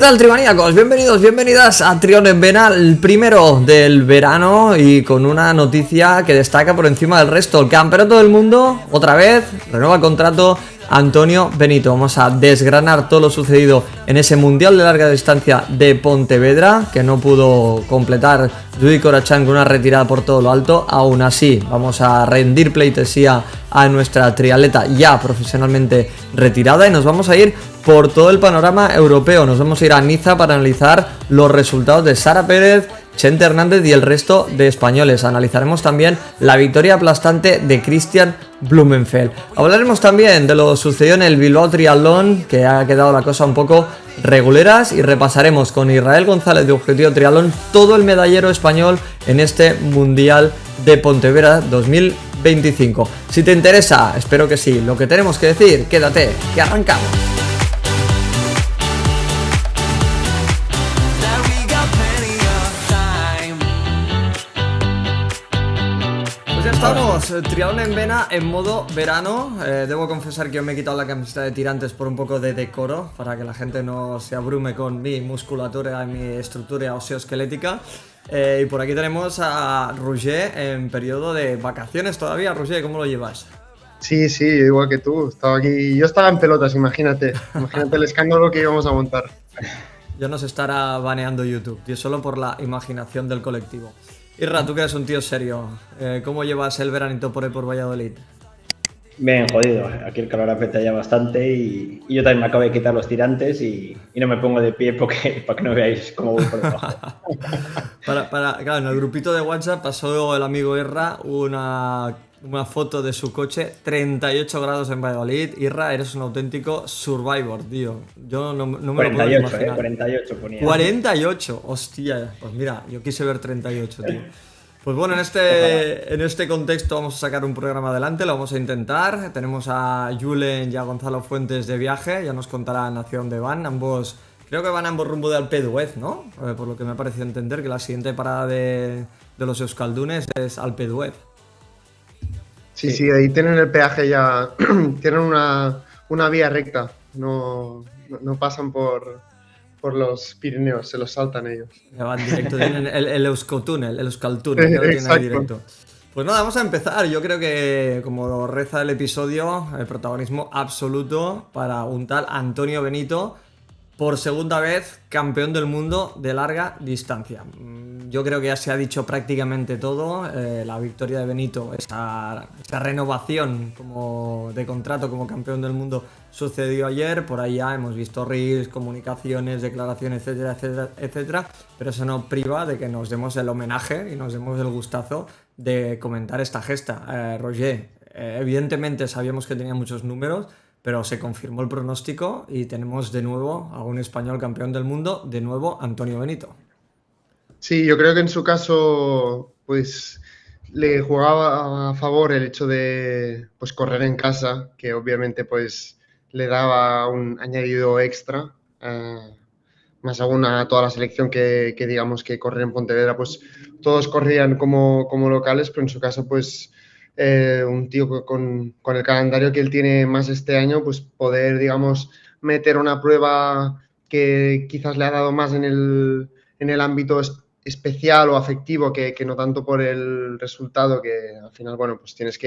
¿Qué tal, trimaníacos? Bienvenidos, bienvenidas a Trión en Vena, el primero del verano y con una noticia que destaca por encima del resto. El campeonato del mundo, otra vez, renueva el contrato Antonio Benito. Vamos a desgranar todo lo sucedido en ese Mundial de Larga Distancia de Pontevedra, que no pudo completar Judy Corachán con una retirada por todo lo alto. Aún así, vamos a rendir pleitesía a nuestra triatleta ya profesionalmente retirada y nos vamos a ir por todo el panorama europeo. Nos vamos a ir a Niza para analizar los resultados de Sara Pérez, Chente Hernández y el resto de españoles. Analizaremos también la victoria aplastante de Christian Blumenfeld. Hablaremos también de lo sucedido en el Bilbao Triatlón, que ha quedado la cosa un poco reguleras, y repasaremos con Israel González de Objetivo Triatlón todo el medallero español en este Mundial de Pontevedra 2025. Si te interesa, espero que sí, lo que tenemos que decir, quédate, que arrancamos. Estamos, Triatlón en Vena en modo verano. Debo confesar que yo me he quitado la camiseta de tirantes por un poco de decoro, para que la gente no se abrume con mi musculatura y mi estructura osteoesquelética. Y por aquí tenemos a Roger en periodo de vacaciones todavía. Roger, ¿cómo lo llevas? Sí, igual que tú. Yo estaba en pelotas, imagínate el escándalo que íbamos a montar. Ya nos estará baneando YouTube, y solo por la imaginación del colectivo. Irra, tú que eres un tío serio, ¿cómo llevas el veranito por Valladolid? Bien, jodido. Aquí el calor aprieta ya bastante y yo también me acabo de quitar los tirantes y no me pongo de pie para que no veáis cómo voy por debajo. Claro, en el grupito de WhatsApp pasó el amigo Irra una foto de su coche, 38 grados en Valladolid. Irra, eres un auténtico survivor, tío. Yo no me 48, lo puedo imaginar. 48 ponía. 48, hostia. Pues mira, yo quise ver 38, tío. Pues bueno, en este contexto vamos a sacar un programa adelante, lo vamos a intentar. Tenemos a Julen y a Gonzalo Fuentes de viaje, ya nos contarán hacia dónde van. Creo que van ambos rumbo de Alpe d'Huez, ¿no? Por lo que me ha parecido entender que la siguiente parada de los euskaldunes es Alpe d'Huez. Sí, ahí tienen el peaje ya, tienen una vía recta, no pasan por los Pirineos, se los saltan ellos. Ya van directo, tienen el Euskaltúnel, ya lo tienen ahí directo. Pues nada, vamos a empezar. Yo creo que, como reza el episodio, el protagonismo absoluto para un tal Antonio Benito, por segunda vez campeón del mundo de larga distancia. Yo creo que ya se ha dicho prácticamente todo. La victoria de Benito, esa renovación de contrato como campeón del mundo sucedió ayer. Por ahí ya hemos visto reels, comunicaciones, declaraciones, etcétera. Pero eso no priva de que nos demos el homenaje y nos demos el gustazo de comentar esta gesta. Roger, evidentemente sabíamos que tenía muchos números, pero se confirmó el pronóstico y tenemos de nuevo a un español campeón del mundo, de nuevo Antonio Benito. Sí, yo creo que en su caso pues le jugaba a favor el hecho de pues correr en casa, que obviamente pues le daba un añadido extra, más aún a toda la selección que digamos que correr en Pontevedra, pues todos corrían como locales, pero en su caso pues un tío con el calendario que él tiene más este año, pues poder, digamos, meter una prueba que quizás le ha dado más en el ámbito especial o afectivo que no tanto por el resultado, que al final, bueno, pues tienes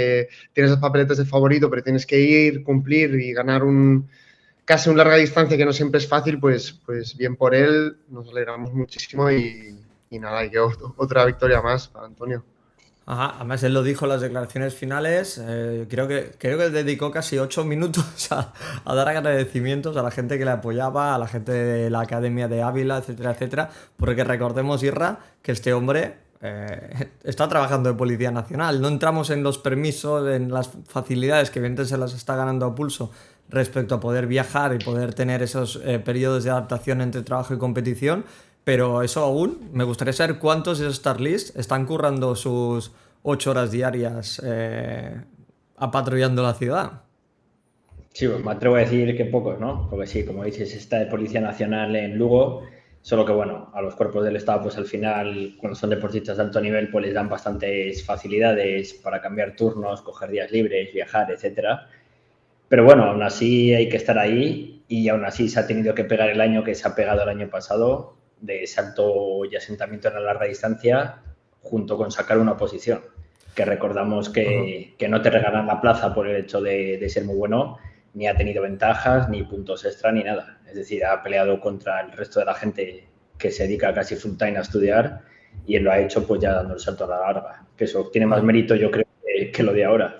las papeletas de favorito, pero tienes que ir, cumplir y ganar casi un larga distancia que no siempre es fácil, pues bien por él, nos alegramos muchísimo y nada, y que otra victoria más para Antonio. Ajá, además él lo dijo en las declaraciones finales. Creo que dedicó casi 8 minutos a dar agradecimientos a la gente que le apoyaba, a la gente de la Academia de Ávila, etcétera, porque recordemos, Irra, que este hombre está trabajando de Policía Nacional. No entramos en los permisos, en las facilidades que evidentemente se las está ganando a pulso respecto a poder viajar y poder tener esos periodos de adaptación entre trabajo y competición. Pero eso aún, me gustaría saber cuántos de esos Starlist están currando sus 8 horas diarias apatrullando la ciudad. Sí, pues me atrevo a decir que pocos, ¿no? Porque sí, como dices, está de Policía Nacional en Lugo, solo que bueno, a los cuerpos del Estado pues al final, cuando son deportistas de alto nivel, pues les dan bastantes facilidades para cambiar turnos, coger días libres, viajar, etcétera. Pero bueno, aún así hay que estar ahí y aún así se ha tenido que pegar el año que se ha pegado el año pasado de salto y asentamiento en la larga distancia junto con sacar una posición, que recordamos que no te regalan la plaza por el hecho de ser muy bueno, ni ha tenido ventajas, ni puntos extra, ni nada. Es decir, ha peleado contra el resto de la gente que se dedica casi full time a estudiar y él lo ha hecho pues ya dando el salto a la larga, que eso tiene más mérito yo creo que lo de ahora.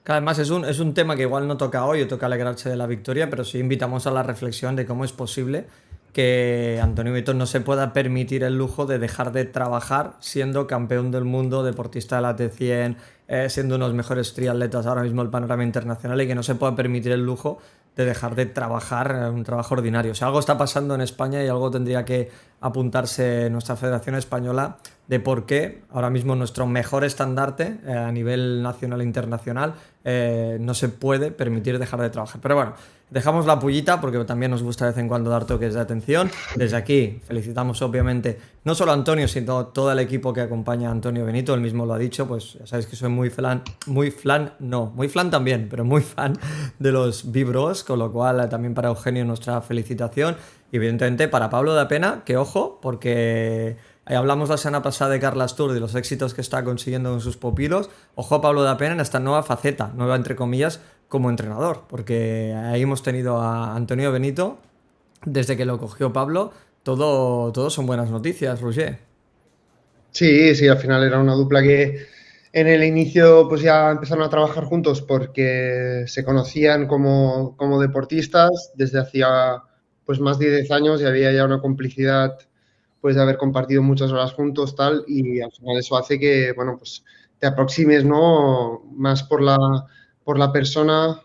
Además es un tema que igual no toca hoy o toca alegrarse de la victoria, pero sí invitamos a la reflexión de cómo es posible que Antonio Benito no se pueda permitir el lujo de dejar de trabajar siendo campeón del mundo, deportista de la T100, siendo uno de los mejores triatletas ahora mismo del panorama internacional, y que no se pueda permitir el lujo de dejar de trabajar un trabajo ordinario. O sea, algo está pasando en España y algo tendría que apuntarse nuestra Federación Española de por qué ahora mismo nuestro mejor estandarte a nivel nacional e internacional no se puede permitir dejar de trabajar. Pero bueno, dejamos la pullita porque también nos gusta de vez en cuando dar toques de atención. Desde aquí felicitamos obviamente no solo a Antonio, sino a todo el equipo que acompaña a Antonio Benito. Él mismo lo ha dicho, pues ya sabéis que soy muy flan también, pero muy fan de los Vibros, con lo cual también para Eugenio nuestra felicitación. Y evidentemente para Pablo de Apena, que ojo, porque hablamos la semana pasada de Carla Astur, de los éxitos que está consiguiendo con sus pupilos. Ojo Pablo de Apena en esta nueva faceta, nueva entre comillas, como entrenador, porque ahí hemos tenido a Antonio Benito, desde que lo cogió Pablo, todo son buenas noticias, Roger. Sí, al final era una dupla que en el inicio pues ya empezaron a trabajar juntos porque se conocían como deportistas desde hacía pues más de 10 años y había ya una complicidad pues de haber compartido muchas horas juntos tal, y al final eso hace que bueno pues te aproximes, ¿no? Más por la persona,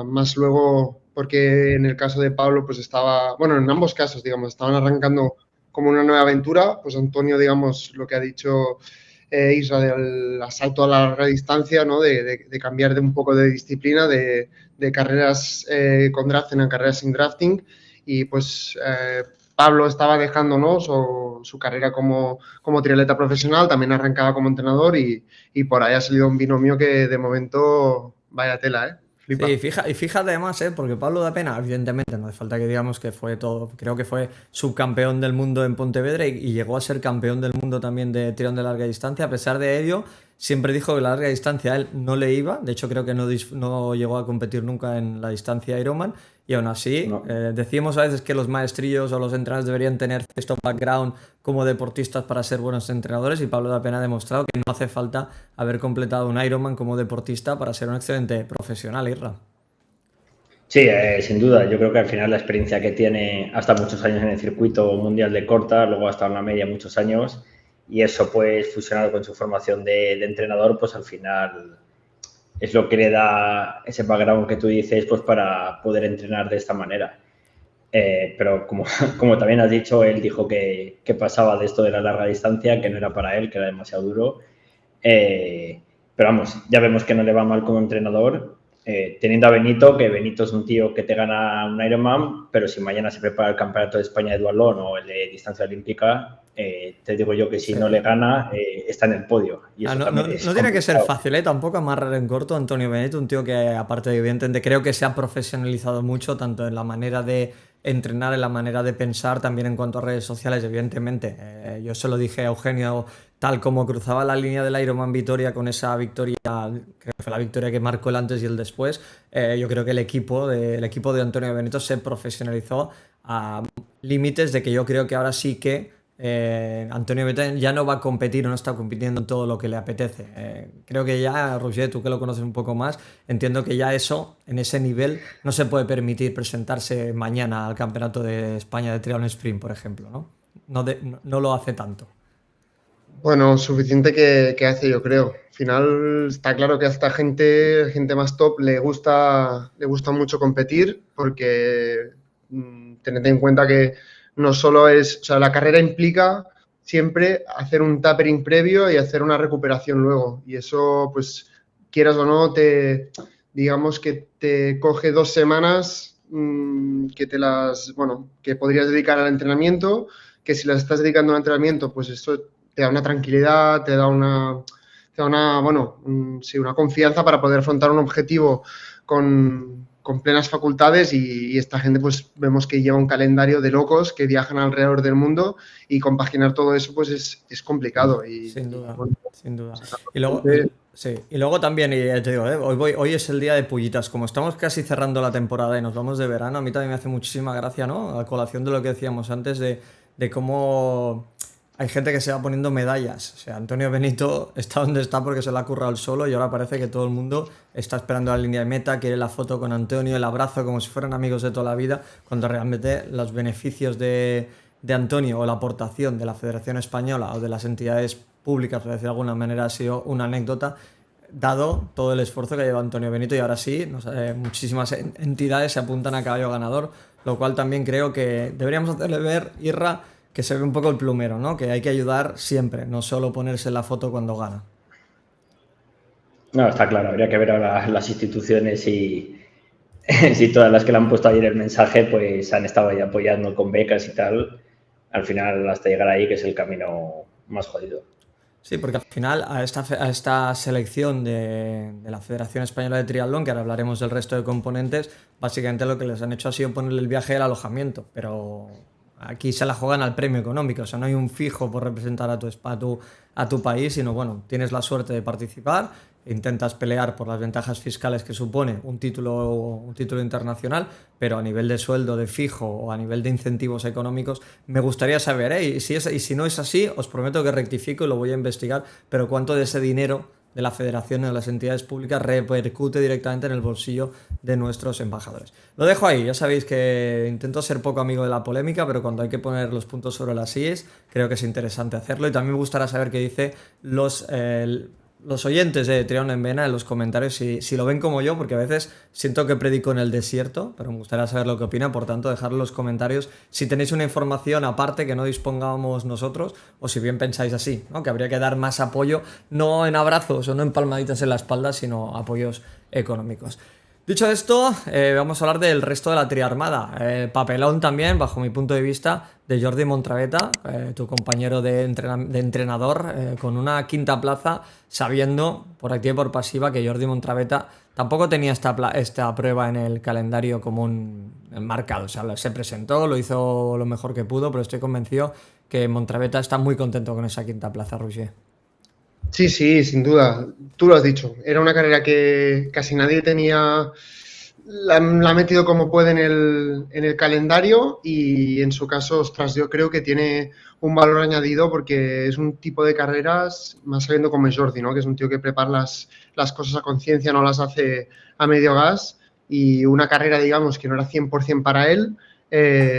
más luego porque en el caso de Pablo pues estaba, bueno, en ambos casos digamos estaban arrancando como una nueva aventura. Pues Antonio, digamos, lo que ha dicho Isra del asalto a larga distancia, ¿no? De cambiar de un poco de disciplina, de carreras con drafting a carreras sin drafting, y pues Pablo estaba dejando, ¿no? su carrera como triatleta profesional, también arrancaba como entrenador, y por ahí ha salido un binomio que de momento vaya tela, ¿eh? Flipa. Sí, y fíjate además, porque Pablo de Apena, evidentemente, no hace falta que digamos que fue todo, creo que fue subcampeón del mundo en Pontevedra y llegó a ser campeón del mundo también de tirón de larga distancia. A pesar de ello, siempre dijo que la larga distancia a él no le iba. De hecho, creo que no llegó a competir nunca en la distancia Ironman. Y aún así, No. decimos a veces que los maestrillos o los entrenadores deberían tener cierto background como deportistas para ser buenos entrenadores, y Pablo de Apena ha demostrado que no hace falta haber completado un Ironman como deportista para ser un excelente profesional, Irra. Sí, sin duda. Yo creo que al final la experiencia que tiene, hasta muchos años en el circuito mundial de corta, luego ha estado en la media muchos años, y eso pues fusionado con su formación de entrenador, pues al final es lo que le da ese background que tú dices pues para poder entrenar de esta manera. Pero como también has dicho, él dijo que pasaba de esto de la larga distancia, que no era para él, que era demasiado duro. Pero vamos, ya vemos que no le va mal como entrenador, teniendo a Benito, que Benito es un tío que te gana un Ironman, pero si mañana se prepara el Campeonato de España de Duatlón o el de distancia olímpica, te digo yo que si no le gana, está en el podio. Y eso no tiene que ser fácil, tampoco amarrar en corto Antonio Benito, un tío que aparte de evidentemente creo que se ha profesionalizado mucho, tanto en la manera de entrenar, en la manera de pensar, también en cuanto a redes sociales, evidentemente. Yo se lo dije a Eugenio, tal como cruzaba la línea del Ironman Vitoria con esa victoria, que fue la victoria que marcó el antes y el después. Yo creo que el equipo de Antonio Benito se profesionalizó a límites de que yo creo que ahora sí que Antonio Benito ya no va a competir o no está compitiendo en todo lo que le apetece. Creo que ya, Roger, tú que lo conoces un poco más, entiendo que ya eso, en ese nivel, no se puede permitir presentarse mañana al Campeonato de España de Triatlón Sprint, por ejemplo, ¿no? No lo hace tanto. Bueno, suficiente que hace, yo creo. Al final está claro que a esta gente más top, le gusta mucho competir, porque tened en cuenta que no solo es, o sea, la carrera implica siempre hacer un tapering previo y hacer una recuperación luego. Y eso, pues, quieras o no, digamos que te coge 2 semanas que podrías dedicar al entrenamiento, que si las estás dedicando al entrenamiento, pues eso te da una tranquilidad, te da una confianza para poder afrontar un objetivo con con plenas facultades y esta gente pues vemos que lleva un calendario de locos que viajan alrededor del mundo y compaginar todo eso pues es complicado. Sin duda, Bueno, sin duda. o sea, Y luego, sí, y luego también, y te digo, hoy es el día de Pullitas. Como estamos casi cerrando la temporada y nos vamos de verano, a mí también me hace muchísima gracia, ¿no? A colación de lo que decíamos antes de cómo hay gente que se va poniendo medallas. O sea, Antonio Benito está donde está porque se la ha currado él solo y ahora parece que todo el mundo está esperando la línea de meta, quiere la foto con Antonio, el abrazo, como si fueran amigos de toda la vida, cuando realmente los beneficios de Antonio o la aportación de la Federación Española o de las entidades públicas, por decir de alguna manera, ha sido una anécdota, dado todo el esfuerzo que lleva Antonio Benito y ahora sí, muchísimas entidades se apuntan a caballo ganador, lo cual también creo que deberíamos hacerle ver, Irra, que se ve un poco el plumero, ¿no? Que hay que ayudar siempre, no solo ponerse en la foto cuando gana. No, está claro, habría que ver ahora las instituciones y si todas las que le han puesto ayer el mensaje pues han estado ahí apoyando con becas y tal, al final hasta llegar ahí que es el camino más jodido. Sí, porque al final a esta selección de la Federación Española de Triatlón, que ahora hablaremos del resto de componentes, básicamente lo que les han hecho ha sido ponerle el viaje y el alojamiento, pero aquí se la juegan al premio económico, o sea, no hay un fijo por representar a tu país, sino bueno, tienes la suerte de participar, intentas pelear por las ventajas fiscales que supone un título internacional, pero a nivel de sueldo, de fijo o a nivel de incentivos económicos, me gustaría saber, y si no es así, os prometo que rectifico y lo voy a investigar, pero cuánto de ese dinero de la federación y de las entidades públicas repercute directamente en el bolsillo de nuestros embajadores. Lo dejo ahí, ya sabéis que intento ser poco amigo de la polémica, pero cuando hay que poner los puntos sobre las íes, creo que es interesante hacerlo y también me gustará saber qué dice los oyentes de Triatlón en Vena en los comentarios si lo ven como yo, porque a veces siento que predico en el desierto, pero me gustaría saber lo que opinan, por tanto dejadlo en los comentarios si tenéis una información aparte que no dispongamos nosotros o si bien pensáis así, ¿no? Que habría que dar más apoyo, no en abrazos o no en palmaditas en la espalda, sino apoyos económicos. Dicho esto, vamos a hablar del resto de la triarmada. Papelón también, bajo mi punto de vista, de Jordi Montraveta, tu compañero de entrenador, con una quinta plaza, sabiendo por activa y por pasiva que Jordi Montraveta tampoco tenía esta prueba en el calendario común marcado. O sea, se presentó, lo hizo lo mejor que pudo, pero estoy convencido que Montraveta está muy contento con esa quinta plaza, Roger. Sí, sí, sin duda. Tú lo has dicho. Era una carrera que casi nadie tenía, la ha metido como puede en el calendario y en su caso, ostras, yo creo que tiene un valor añadido porque es un tipo de carreras, más sabiendo como es Jordi, ¿no? Que es un tío que prepara las cosas a conciencia, no las hace a medio gas y una carrera, digamos, que no era 100% para él,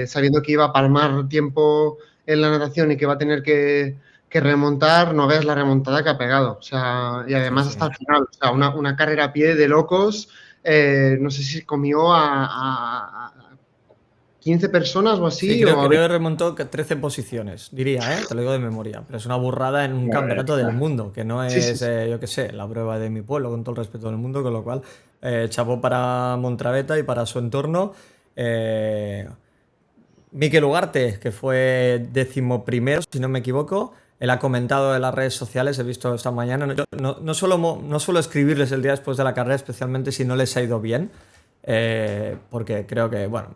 sabiendo que iba a palmar tiempo en la natación y que va a tener que remontar, no veas la remontada que ha pegado. O sea, y además Sí. hasta el final, o sea, una carrera a pie de locos. No sé si comió a 15 personas o así. Sí, creo o que remontó 13 posiciones, diría, te lo digo de memoria, pero es una burrada en un campeonato del mundo, que no Sí, es, sí. yo qué sé, la prueba de mi pueblo, con todo el respeto del mundo, con lo cual, chapó para Montraveta y para su entorno. Mikel Ugarte, que fue 11º, si no me equivoco, él ha comentado en las redes sociales, he visto esta mañana, yo no suelo escribirles el día después de la carrera, especialmente si no les ha ido bien, porque creo que, bueno,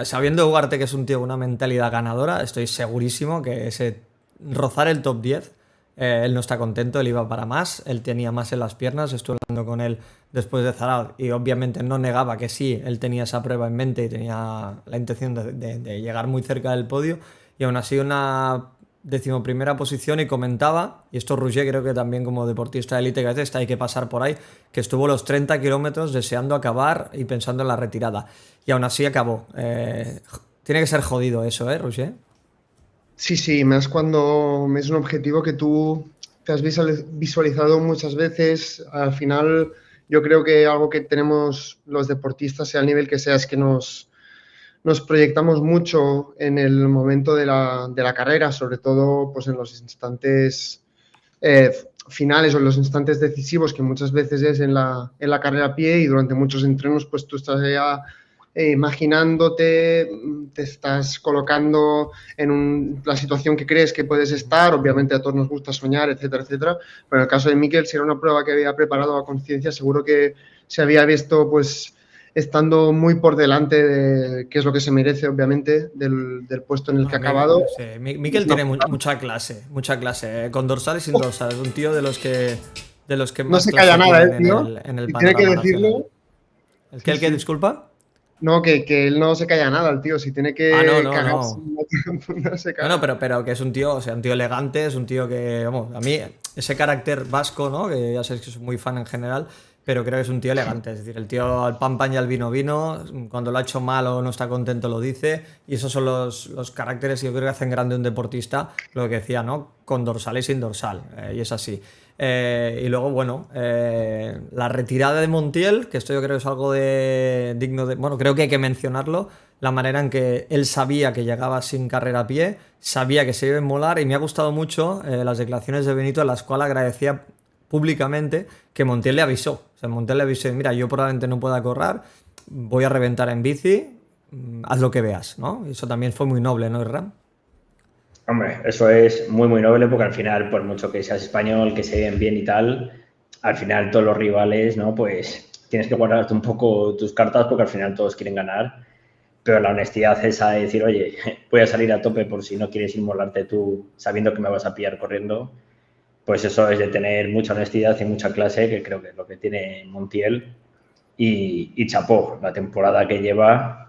sabiendo Ugarte que es un tío con una mentalidad ganadora, estoy segurísimo que rozar el top 10, él no está contento, él iba para más, él tenía más en las piernas, estuve hablando con él después de Zaragoza y obviamente no negaba que sí, él tenía esa prueba en mente y tenía la intención de llegar muy cerca del podio y aún así una 11ª posición y comentaba, y esto Roger creo que también como deportista de élite que veces hay que pasar por ahí, que estuvo los 30 kilómetros deseando acabar y pensando en la retirada y aún así acabó. Tiene que ser jodido eso, Roger. Sí, sí, más cuando es un objetivo que tú te has visualizado muchas veces. Al final, yo creo que algo que tenemos los deportistas, sea el nivel que sea, es que nos proyectamos mucho en el momento de la carrera, sobre todo pues en los instantes finales o en los instantes decisivos, que muchas veces es en la carrera a pie y durante muchos entrenos, pues tú estás ya imaginándote, te estás colocando en la situación que crees que puedes estar, obviamente a todos nos gusta soñar, etcétera, etcétera, pero en el caso de Mikel, si era una prueba que había preparado a conciencia, seguro que se había visto pues estando muy por delante de qué es lo que se merece, obviamente, del puesto en el que ha acabado. Sí. Mikel tiene mucha clase, mucha clase. Con dorsal y sin dorsal. Es un tío de los que No más se calla clase nada, tienen tío. en el Y tiene que panorama nacional. decirlo. ¿El qué, disculpa? No, que él no se calla nada, el tío. Si tiene que cagarse, No. no se caga. Pero que es un tío, o sea, un tío elegante, es un tío que, vamos, a mí, ese carácter vasco, ¿no? Que ya sabes que soy muy fan en general, pero creo que es un tío elegante. Es decir, el tío al pan pan y al vino vino, cuando lo ha hecho mal o no está contento lo dice, y esos son los caracteres que yo creo que hacen grande un deportista, lo que decía, ¿no? Con dorsal y sin dorsal, y es así. Y luego, bueno, la retirada de Montiel, que esto yo creo que es algo digno de. Bueno, creo que hay que mencionarlo. La manera en que él sabía que llegaba sin carrera a pie, sabía que se iba a inmolar, y me ha gustado mucho las declaraciones de Benito, en las cuales agradecía públicamente que Montiel le avisó. O sea, Montiel le avisó: mira, yo probablemente no pueda correr, voy a reventar en bici, haz lo que veas, ¿no? Y eso también fue muy noble, ¿no, Irram? Hombre, eso es muy, muy noble, porque al final, por mucho que seas español, que se den bien y tal, al final todos los rivales, ¿no? Pues tienes que guardarte un poco tus cartas, porque al final todos quieren ganar. Pero la honestidad esa de decir, oye, voy a salir a tope por si no quieres inmolarte tú sabiendo que me vas a pillar corriendo, pues eso es de tener mucha honestidad y mucha clase, que creo que es lo que tiene Montiel. Y chapó, la temporada que lleva,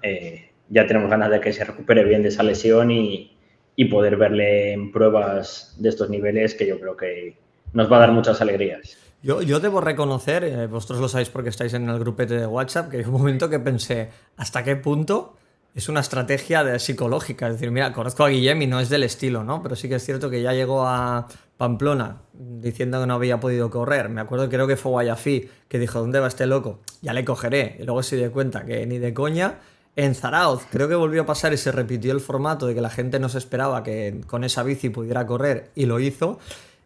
ya tenemos ganas de que se recupere bien de esa lesión y poder verle en pruebas de estos niveles, que yo creo que nos va a dar muchas alegrías. Yo debo reconocer, vosotros lo sabéis porque estáis en el grupete de WhatsApp, que hay un momento que pensé, ¿hasta qué punto es una estrategia psicológica? Es decir, mira, conozco a Guillem y no es del estilo, ¿no? Pero sí que es cierto que ya llegó a Pamplona diciendo que no había podido correr. Me acuerdo, creo que fue Guayafí, que dijo: ¿dónde va este loco? Ya le cogeré. Y luego se dio cuenta que ni de coña. En Zarauz creo que volvió a pasar y se repitió el formato de que la gente no se esperaba que con esa bici pudiera correr, y lo hizo.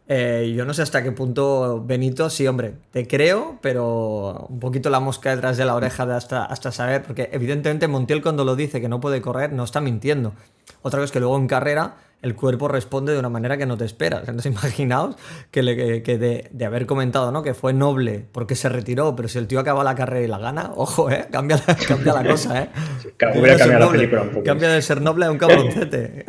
Yo no sé hasta qué punto Benito, sí, hombre, te creo, pero un poquito la mosca detrás de la oreja de hasta saber, porque evidentemente Montiel, cuando lo dice que no puede correr, no está mintiendo. Otra cosa es que luego en carrera el cuerpo responde de una manera que no te esperas. Entonces imaginaos que de haber comentado, ¿no?, que fue noble porque se retiró, pero si el tío acaba la carrera y la gana, ojo, cambia la cosa, Hubiera cambiado la película un poco. Cambia de ser noble a un cabroncete.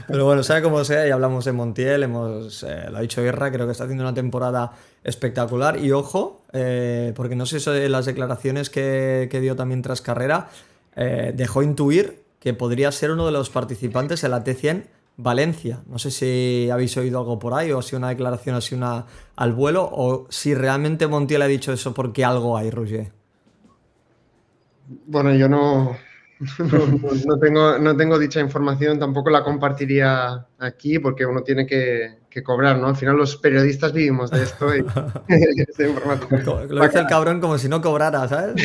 Pero bueno, sea como sea, ya hablamos de Montiel, lo ha dicho Guerra, creo que está haciendo una temporada espectacular. Y ojo, porque no sé eso de las declaraciones que dio también tras carrera, dejó intuir que podría ser uno de los participantes en la T100 Valencia. No sé si habéis oído algo por ahí, o si una declaración así al vuelo, o si realmente Montiel ha dicho eso porque algo hay, Roger. Bueno, yo no tengo dicha información, tampoco la compartiría aquí, porque uno tiene que cobrar, ¿no? Al final los periodistas vivimos de esto y esta información. Lo dice el cabrón como si no cobrara, ¿sabes?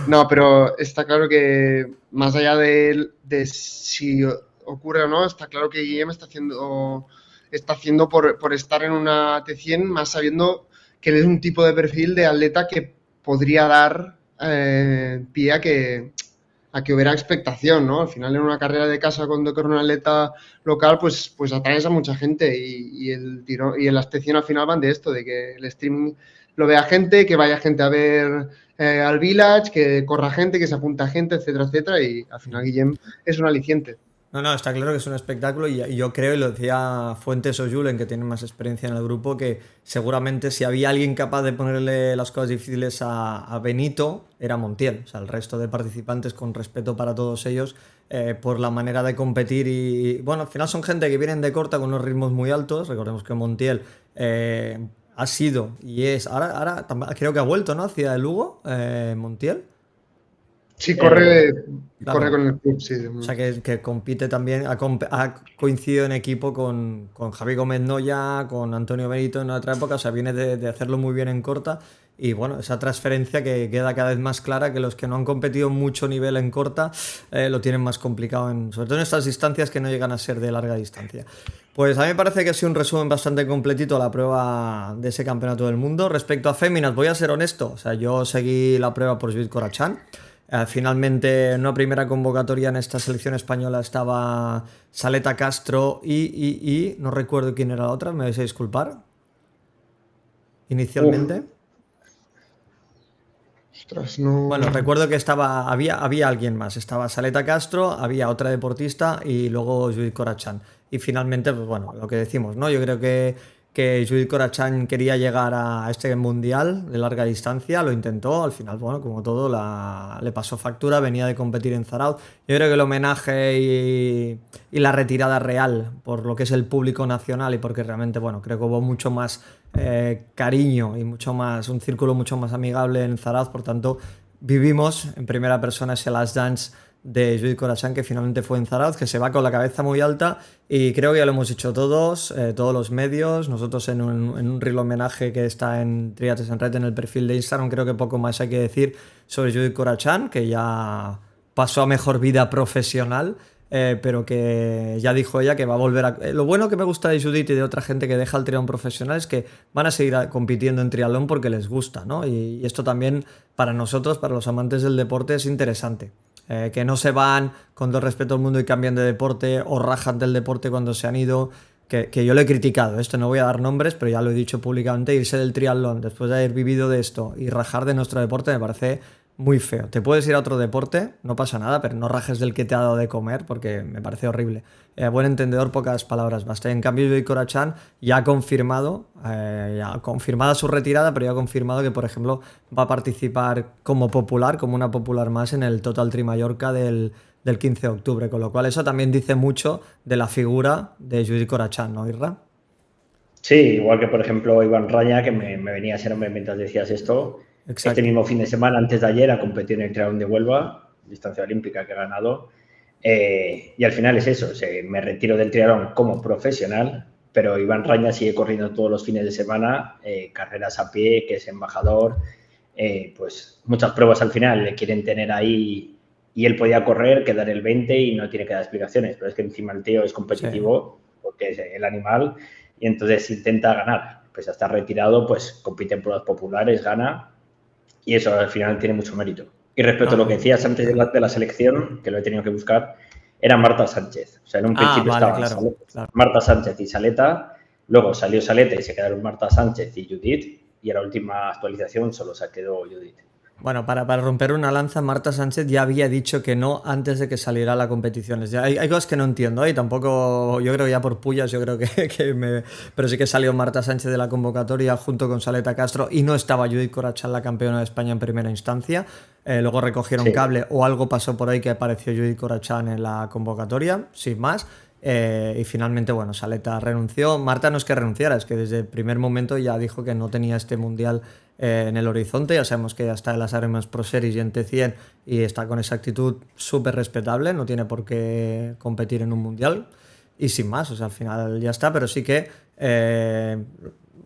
No, pero está claro que más allá de si ocurre o no, está claro que Guillem está haciendo por estar en una T100, más sabiendo que él es un tipo de perfil de atleta que podría dar pie a que hubiera expectación, ¿no? Al final, en una carrera de casa cuando corre un atleta local, pues atraes a mucha gente, y el tiro y en la T100 al final van de esto, de que el streaming lo vea gente, que vaya gente a ver al Village, que corra gente, que se apunta gente, etcétera, etcétera, y al final Guillem es un aliciente. No, está claro que es un espectáculo, y yo creo, y lo decía Fuentes o Julen, que tienen más experiencia en el grupo, que seguramente si había alguien capaz de ponerle las cosas difíciles a Benito, era Montiel. O sea, el resto de participantes, con respeto para todos ellos, por la manera de competir, y bueno, al final son gente que vienen de corta con unos ritmos muy altos. Recordemos que Montiel ha sido y es, ahora creo que ha vuelto, ¿no?, hacia el Lugo, Montiel. Sí, corre Claro. con el club, sí. O sea, que compite también, ha coincidido en equipo con Javi Gómez Noya, con Antonio Benito en otra época. O sea, viene de hacerlo muy bien en corta. Y bueno, esa transferencia que queda cada vez más clara, que los que no han competido mucho nivel en corta lo tienen más complicado, sobre todo en estas distancias que no llegan a ser de larga distancia. Pues a mí me parece que ha sido un resumen bastante completito la prueba de ese campeonato del mundo. Respecto a féminas, voy a ser honesto. O sea, yo seguí la prueba por Judith Corachán. Finalmente, en una primera convocatoria en esta selección española estaba Saleta Castro y no recuerdo quién era la otra, me vais a disculpar. Inicialmente. Ostras, no. Bueno, recuerdo que había alguien más. Estaba Saleta Castro, había otra deportista y luego Judith Corachán. Y finalmente, pues bueno, lo que decimos, ¿no? Yo creo que Judith Corachán quería llegar a este mundial de larga distancia, lo intentó, al final, bueno, como todo, le pasó factura, venía de competir en Zarauz. Yo creo que el homenaje y la retirada real por lo que es el público nacional y porque realmente, bueno, creo que hubo mucho más cariño y mucho más, un círculo mucho más amigable en Zarauz, por tanto, vivimos en primera persona ese Last Dance de Judith Corachán que finalmente fue en Zarauz, que se va con la cabeza muy alta y creo que ya lo hemos hecho todos, todos los medios, nosotros en un reel homenaje que está en Triates en Red en el perfil de Instagram, creo que poco más hay que decir sobre Judith Corachán, que ya pasó a mejor vida profesional. Pero que ya dijo ella que va a volver a... Lo bueno que me gusta de Judith y de otra gente que deja el triatlón profesional es que van a seguir compitiendo en triatlón porque les gusta, ¿no? Y esto también para nosotros, para los amantes del deporte, es interesante. Que no se van con todo respeto al mundo y cambian de deporte o rajan del deporte cuando se han ido. Que yo lo he criticado, esto no voy a dar nombres, pero ya lo he dicho públicamente, irse del triatlón después de haber vivido de esto y rajar de nuestro deporte me parece muy feo. Te puedes ir a otro deporte, no pasa nada, pero no rajes del que te ha dado de comer porque me parece horrible. Buen entendedor, pocas palabras basta. En cambio, Judith Corachán ya ha confirmado, confirmada su retirada, pero ya ha confirmado que, por ejemplo, va a participar como popular, como una popular más en el Total Tri Mallorca del 15 de octubre, con lo cual eso también dice mucho de la figura de Judith Corachán, ¿no, Irra? Sí, igual que por ejemplo Iván Raña, que me venía a ser hombre mientras decías esto. Exacto. Este mismo fin de semana, antes de ayer, ha competido en el triatlón de Huelva, distancia olímpica que ha ganado. Y al final es eso, me retiro del triatlón como profesional, pero Iván Raña sigue corriendo todos los fines de semana, carreras a pie, que es embajador, pues muchas pruebas al final le quieren tener ahí y él podía correr, quedar el 20 y no tiene que dar explicaciones, pero es que encima el tío es competitivo, sí, porque es el animal y entonces intenta ganar. Pues ya está retirado, pues compite en pruebas populares, gana y eso al final tiene mucho mérito. Y respecto a lo que decías antes de la selección, que lo he tenido que buscar, era Marta Sánchez. O sea, en un principio vale, estaban claro. Marta Sánchez y Saleta, luego salió Saleta y se quedaron Marta Sánchez y Judith, y a la última actualización solo se quedó Judith. Bueno, para romper una lanza, Marta Sánchez ya había dicho que no antes de que saliera la competición. Hay cosas que no entiendo y tampoco, yo creo ya por pullas, yo creo pero sí que salió Marta Sánchez de la convocatoria junto con Saleta Castro y no estaba Judith Corachán, la campeona de España en primera instancia. Luego recogieron cable o algo pasó por ahí que apareció Judith Corachán en la convocatoria, sin más. Y finalmente, bueno, Saleta renunció. Marta no es que renunciara, es que desde el primer momento ya dijo que no tenía este mundial en el horizonte. Ya sabemos que ya está en las Ironman Pro Series y en T100 y está con esa actitud súper respetable, no tiene por qué competir en un mundial y sin más, o sea, al final ya está, pero sí que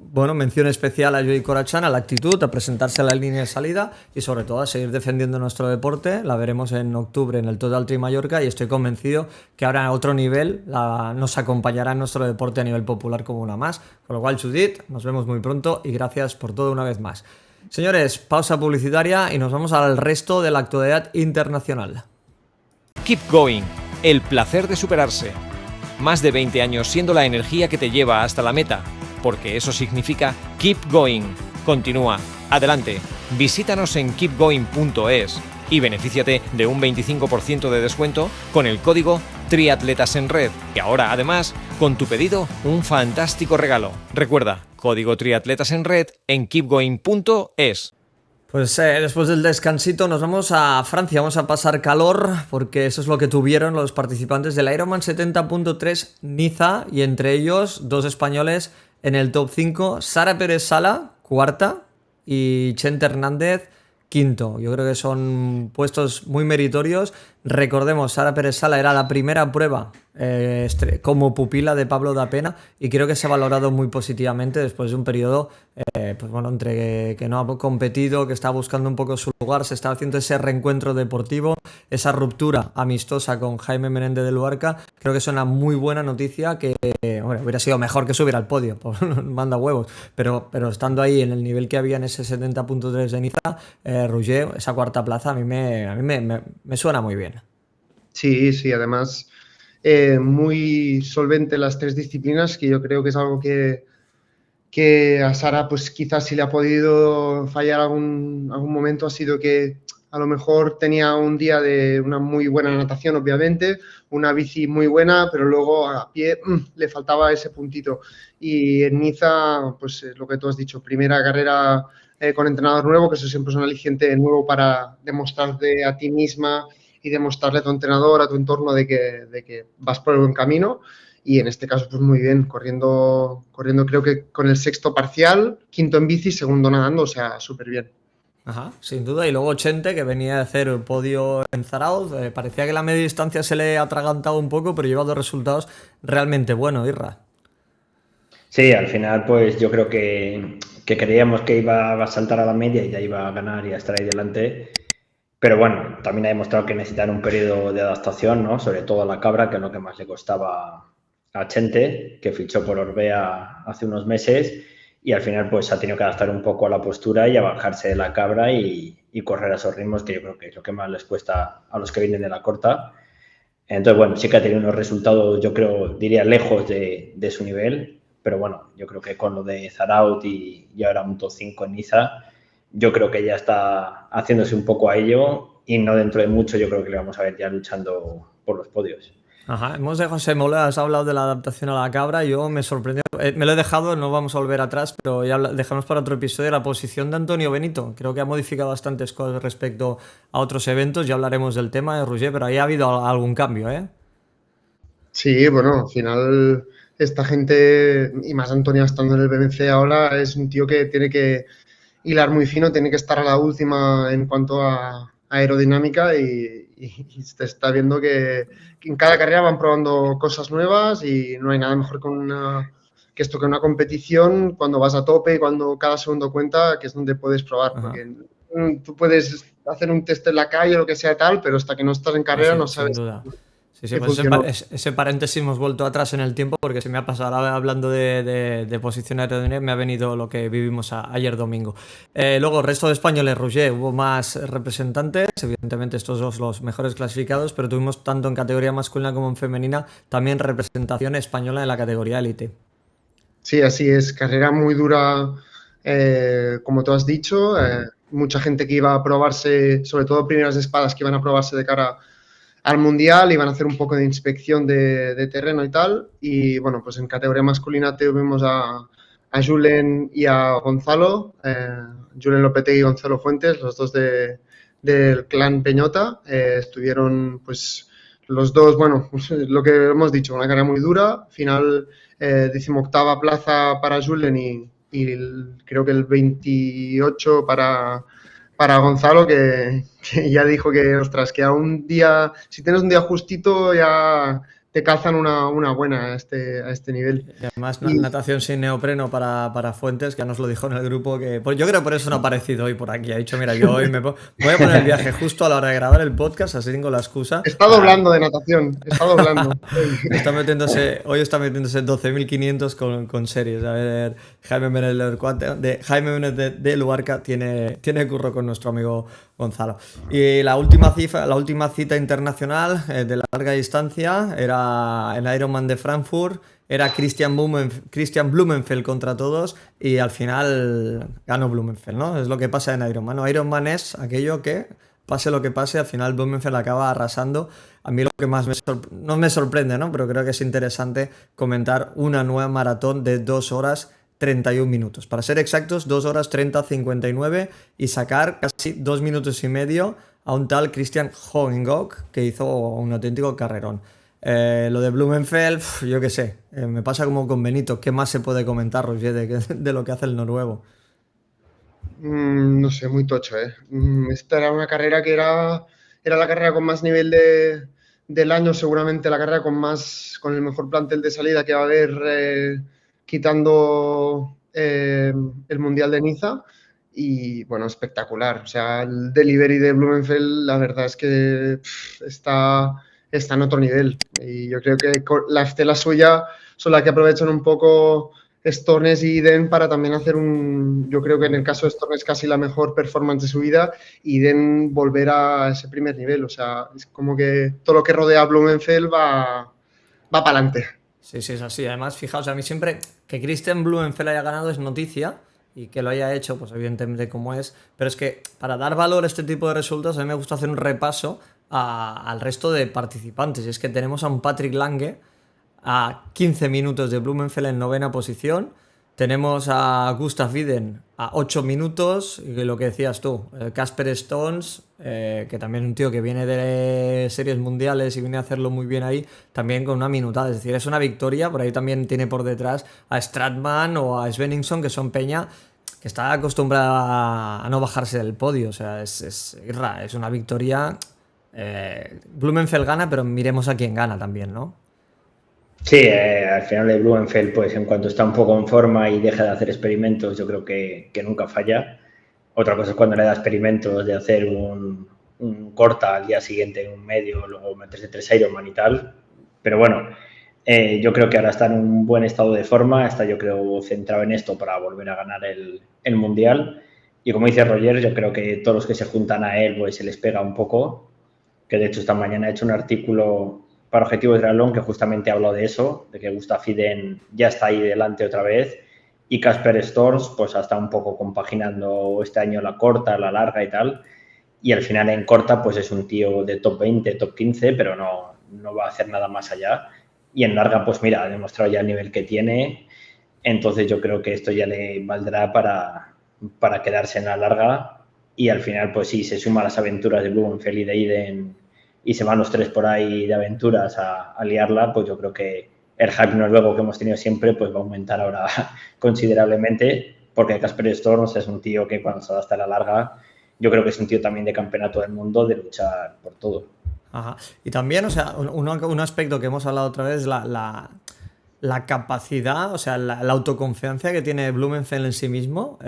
bueno, mención especial a Judith Corachán, a la actitud, a presentarse a la línea de salida y sobre todo a seguir defendiendo nuestro deporte. La veremos en octubre en el Total Tri Mallorca y estoy convencido que ahora a otro nivel nos acompañará en nuestro deporte a nivel popular como una más. Con lo cual, Judith, nos vemos muy pronto y gracias por todo una vez más. Señores, pausa publicitaria y nos vamos al resto de la actualidad internacional. Keep Going, el placer de superarse. Más de 20 años siendo la energía que te lleva hasta la meta, porque eso significa Keep Going. Continúa, adelante, visítanos en keepgoing.es y benefíciate de un 25% de descuento con el código Triatletas en Red. Y ahora, además, con tu pedido, un fantástico regalo. Recuerda, código Triatletas en Red en keepgoing.es. Pues después del descansito nos vamos a Francia, vamos a pasar calor porque eso es lo que tuvieron los participantes del Ironman 70.3 Niza y entre ellos dos españoles en el top 5, Sara Pérez Sala, cuarta, y Chente Hernández, quinto. Yo creo que son puestos muy meritorios. Recordemos, Sara Pérez Sala era la primera prueba como pupila de Pablo Dapena y creo que se ha valorado muy positivamente después de un periodo pues bueno, entre que no ha competido, que está buscando un poco su lugar, se está haciendo ese reencuentro deportivo, esa ruptura amistosa con Jaime Menéndez de Luarca. Creo que es una muy buena noticia que bueno, hubiera sido mejor que subir al podio, manda huevos, pero estando ahí en el nivel que había en ese 70.3 de Niza, Roger, esa cuarta plaza a mí me suena muy bien. Sí, además muy solvente las tres disciplinas, que yo creo que es algo que que a Sara pues quizás si le ha podido fallar algún momento ha sido que a lo mejor tenía un día de una muy buena natación, obviamente, una bici muy buena, pero luego a pie le faltaba ese puntito. Y en Niza, pues lo que tú has dicho, primera carrera con entrenador nuevo, que eso siempre es un aliciente nuevo para demostrarte a ti misma y demostrarle a tu entrenador, a tu entorno de que vas por el buen camino. Y en este caso, pues muy bien, corriendo creo que con el sexto parcial, quinto en bici, segundo nadando, o sea, súper bien. Ajá, sin duda. Y luego Chente, que venía de hacer el podio en Zarauz. Parecía que la media distancia se le ha atragantado un poco, pero lleva dos resultados realmente buenos, Irra. Sí, al final pues yo creo que creíamos que iba a saltar a la media y ya iba a ganar y a estar ahí delante. Pero bueno, también ha demostrado que necesitan un periodo de adaptación, ¿no? Sobre todo a la cabra, que es lo que más le costaba a Chente, que fichó por Orbea hace unos meses y al final pues ha tenido que adaptar un poco a la postura y a bajarse de la cabra y correr a esos ritmos, que yo creo que es lo que más les cuesta a los que vienen de la corta. Entonces, bueno, sí que ha tenido unos resultados, yo creo, diría, lejos de su nivel, pero bueno, yo creo que con lo de Zaraut y ahora un top 5 en Niza, yo creo que ya está haciéndose un poco a ello y no dentro de mucho yo creo que le vamos a ver ya luchando por los podios. Ajá, hemos de José Mola, has hablado de la adaptación a la cabra, yo me sorprendió, me lo he dejado, no vamos a volver atrás, pero ya dejamos para otro episodio la posición de Antonio Benito. Creo que ha modificado bastantes cosas respecto a otros eventos, ya hablaremos del tema de Roger, pero ahí ha habido algún cambio, ¿eh? Sí, bueno, al final esta gente, y más Antonio estando en el BMC ahora, es un tío que tiene que hilar muy fino, tiene que estar a la última en cuanto a aerodinámica y se está viendo que en cada carrera van probando cosas nuevas y no hay nada mejor que esto que una competición cuando vas a tope y cuando cada segundo cuenta, que es donde puedes probar. Ajá. Porque tú puedes hacer un test en la calle o lo que sea tal, pero hasta que no estás en carrera Sí, no sin sabes duda. Sí, qué pues funcionó. ese paréntesis hemos vuelto atrás en el tiempo porque se me ha pasado, ahora hablando de posición aerodinámica, me ha venido lo que vivimos ayer domingo. Luego, resto de españoles, Roger, hubo más representantes, evidentemente estos dos los mejores clasificados, pero tuvimos tanto en categoría masculina como en femenina también representación española en la categoría élite. Sí, así es, carrera muy dura, como tú has dicho, mucha gente que iba a probarse, sobre todo primeras espadas que iban a probarse de cara al Mundial, iban a hacer un poco de inspección de terreno y tal, y bueno, pues en categoría masculina tuvimos a Julen y a Gonzalo, Julen Lopetegui y Gonzalo Fuentes, los dos del clan Peñota, estuvieron pues los dos, bueno, pues, lo que hemos dicho, una carrera muy dura, final 18ª plaza para Julen y creo que el 28 para Gonzalo, que ya dijo que, ostras, que a un día, si tienes un día justito, ya te calzan una buena a este nivel. Y además, Y natación sin neopreno para Fuentes, que ya nos lo dijo en el grupo, que pues yo creo por eso no ha aparecido hoy por aquí. Ha dicho, mira, yo hoy voy a poner el viaje justo a la hora de grabar el podcast, así tengo la excusa. está doblando de natación, está doblando. Hoy está metiéndose 12.500 con series. A ver, Jaime Méndez de Luarca tiene curro con nuestro amigo Gonzalo. Y la última cita internacional de la larga distancia era el Ironman de Frankfurt. Era Christian Blumenfeld contra todos y al final ganó Blumenfeld, ¿no? Es lo que pasa en Ironman, ¿no? Ironman es aquello que, pase lo que pase, al final Blumenfeld acaba arrasando. A mí lo que más no me sorprende, ¿no? Pero creo que es interesante comentar una nueva maratón de 2 horas 31 minutos. Para ser exactos, 2 horas 30:59 y sacar casi 2 minutos y medio a un tal Christian Hogengock que hizo un auténtico carrerón. Lo de Blumenfeld, yo qué sé, me pasa como con Benito. ¿Qué más se puede comentar, Roger, de lo que hace el noruego? No sé, muy tocho, ¿eh? Esta era una carrera que era la carrera con más nivel del año, seguramente la carrera con el mejor plantel de salida que va a haber, quitando el Mundial de Niza. Y bueno, espectacular. O sea, el delivery de Blumenfeld, la verdad es que está en otro nivel. Y yo creo que la estela suya son las que aprovechan un poco Stornes y Den para también hacer yo creo que en el caso de Stornes casi la mejor performance de su vida y Den volver a ese primer nivel. O sea, es como que todo lo que rodea a Blumenfeld va para adelante. Sí, sí, es así. Además, fijaos, a mí siempre que Christian Blumenfeld haya ganado es noticia y que lo haya hecho, pues evidentemente como es. Pero es que para dar valor a este tipo de resultados, a mí me gusta hacer un repaso al resto de participantes. Y es que tenemos a un Patrick Lange a 15 minutos de Blumenfeld en novena posición. Tenemos a Gustav Iden a 8 minutos, y lo que decías tú, Casper Stones, que también es un tío que viene de series mundiales y viene a hacerlo muy bien ahí, también con una minutada. Es decir, es una victoria. Por ahí también tiene por detrás a Stratman o a Svenningsson, que son peña que está acostumbrada a no bajarse del podio. O sea, es una victoria. Blumenfeld gana, pero miremos a quién gana también, ¿no? Sí, al final de Blumenfeld, pues en cuanto está un poco en forma y deja de hacer experimentos, yo creo que nunca falla. Otra cosa es cuando le da experimentos de hacer un corta al día siguiente en un medio, luego meterse 3 Ironman y tal. Pero bueno, yo creo que ahora está en un buen estado de forma, está yo creo centrado en esto para volver a ganar el Mundial. Y como dice Roger, yo creo que todos los que se juntan a él pues se les pega un poco, que de hecho esta mañana he hecho un artículo para Objetivos de Triatlón que justamente hablo de eso, de que Gustav Iden ya está ahí delante otra vez y Casper Storms pues está un poco compaginando este año la corta, la larga y tal, y al final en corta pues es un tío de top 20, top 15, pero no va a hacer nada más allá, y en larga pues mira, ha demostrado ya el nivel que tiene, entonces yo creo que esto ya le valdrá para quedarse en la larga, y al final pues sí, se suma a las aventuras de Blumenfeld y de Iden y se van los 3 por ahí de aventuras a liarla, pues yo creo que el hype noruego que hemos tenido siempre pues va a aumentar ahora considerablemente, porque Casper Storms es un tío que cuando se va hasta la larga, yo creo que es un tío también de campeonato del mundo, de luchar por todo. Ajá. Y también, o sea, un aspecto que hemos hablado otra vez es la capacidad, o sea, la autoconfianza que tiene Blumenfeld en sí mismo,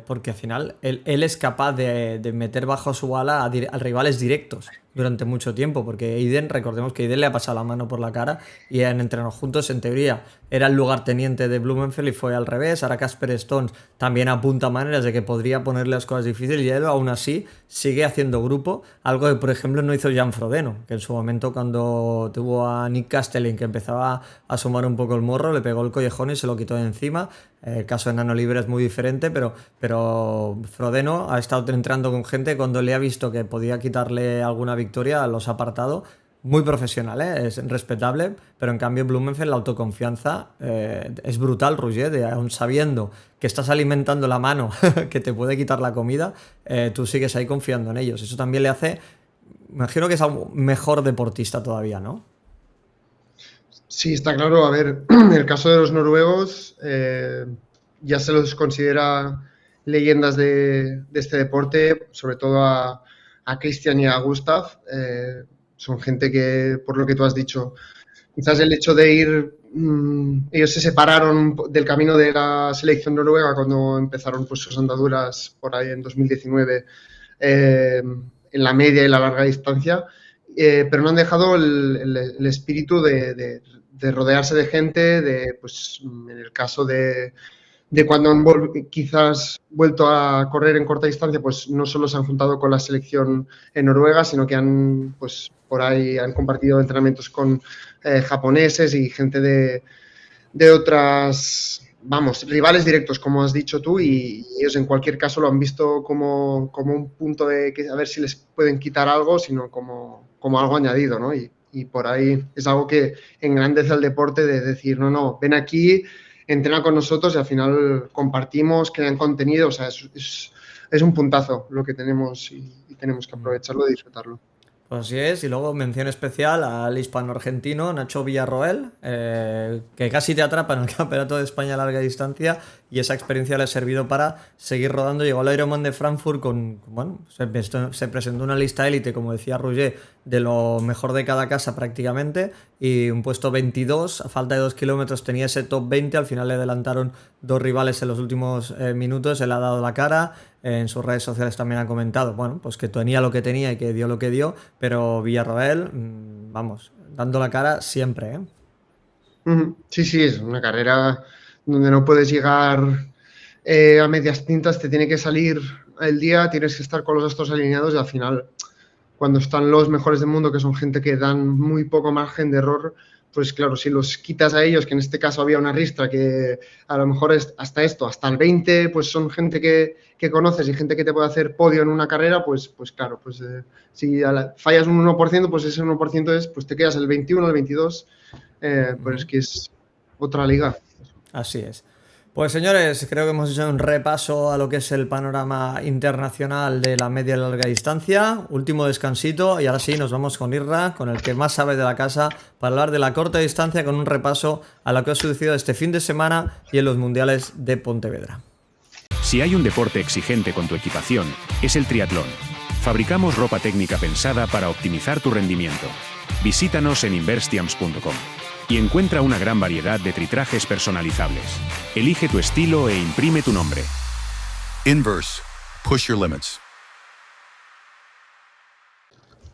porque al final él es capaz de meter bajo su ala a rivales directos durante mucho tiempo, porque Iden, recordemos que Iden le ha pasado la mano por la cara y han entrenado juntos, en teoría era el lugarteniente de Blumenfeld y fue al revés. Ahora Casper Stones también apunta maneras de que podría ponerle las cosas difíciles y él aún así sigue haciendo grupo, algo que por ejemplo no hizo Jan Frodeno, que en su momento cuando tuvo a Nick Castellin que empezaba a asomar un poco el morro, le pegó el collejón y se lo quitó de encima. El caso de Nano Libre es muy diferente, pero Frodeno ha estado entrando con gente cuando le ha visto que podía quitarle alguna victoria, los ha apartado. Muy profesional, es respetable, pero en cambio Blumenfeld la autoconfianza es brutal, Roger, de aún sabiendo que estás alimentando la mano que te puede quitar la comida, tú sigues ahí confiando en ellos. Eso también le hace, imagino que es un mejor deportista todavía, ¿no? Sí, está claro. A ver, el caso de los noruegos ya se los considera leyendas de este deporte, sobre todo a Christian y a Gustav. Son gente que, por lo que tú has dicho, quizás el hecho de ir, ellos se separaron del camino de la selección noruega cuando empezaron pues, sus andaduras por ahí en 2019 en la media y la larga distancia, pero no han dejado el espíritu de rodearse de gente, pues en el caso de cuando han quizás vuelto a correr en corta distancia, pues no solo se han juntado con la selección en Noruega, sino que han, pues por ahí han compartido entrenamientos con japoneses y gente de otras, vamos, rivales directos, como has dicho tú, y ellos en cualquier caso lo han visto como un punto de que a ver si les pueden quitar algo, sino como algo añadido, ¿no? Y por ahí es algo que engrandece al deporte, de decir, no, ven aquí, entrena con nosotros y al final compartimos, crean contenido. O sea, es un puntazo lo que tenemos y tenemos que aprovecharlo y disfrutarlo. Pues así es, y luego mención especial al hispano-argentino Nacho Villarroel, que casi te atrapa en el Campeonato de España a larga distancia, y esa experiencia le ha servido para seguir rodando. Llegó al Ironman de Frankfurt se presentó una lista élite, como decía Roger, de lo mejor de cada casa prácticamente, y un puesto 22, a falta de 2 kilómetros tenía ese top 20, al final le adelantaron 2 rivales en los últimos minutos, él ha dado la cara. En sus redes sociales también ha comentado, bueno, pues que tenía lo que tenía y que dio lo que dio, pero Villarroel, vamos, dando la cara siempre, ¿eh? Sí, es una carrera donde no puedes llegar a medias tintas, te tiene que salir el día, tienes que estar con los astros alineados y al final, cuando están los mejores del mundo, que son gente que dan muy poco margen de error, pues claro, si los quitas a ellos, que en este caso había una ristra que a lo mejor es hasta el 20, pues son gente que conoces y gente que te puede hacer podio en una carrera, pues claro, pues si fallas un 1%, pues ese 1% pues te quedas el 21, el 22, pero es que es otra liga. Así es. Pues señores, creo que hemos hecho un repaso a lo que es el panorama internacional de la media y larga distancia. Último descansito y ahora sí nos vamos con Irra, con el que más sabe de la casa, para hablar de la corta distancia con un repaso a lo que ha sucedido este fin de semana y en los mundiales de Pontevedra. Si hay un deporte exigente con tu equipación, es el triatlón. Fabricamos ropa técnica pensada para optimizar tu rendimiento. Visítanos en inverstiams.com y encuentra una gran variedad de tritrajes personalizables. Elige tu estilo e imprime tu nombre. Inverse. Push your limits.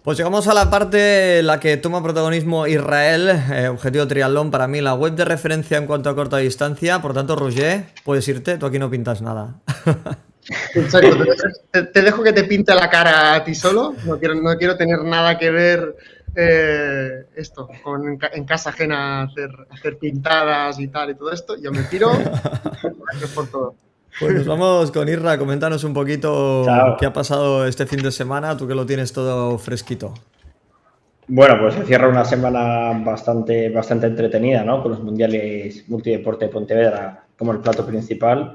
Pues llegamos a la parte en la que toma protagonismo Israel, Objetivo Triatlón, para mí la web de referencia en cuanto a corta distancia. Por tanto, Roger, puedes irte, tú aquí no pintas nada. Exacto, te dejo que te pinte la cara a ti solo, no quiero tener nada que ver en casa ajena hacer pintadas y tal y todo esto. Yo me tiro, gracias por todo. Pues nos vamos con Irra, coméntanos un poquito Chao. qué ha pasado este fin de semana, tú que lo tienes todo fresquito. Bueno, pues se cierra una semana bastante entretenida, ¿no? Con los mundiales multideporte de Pontevedra como el plato principal.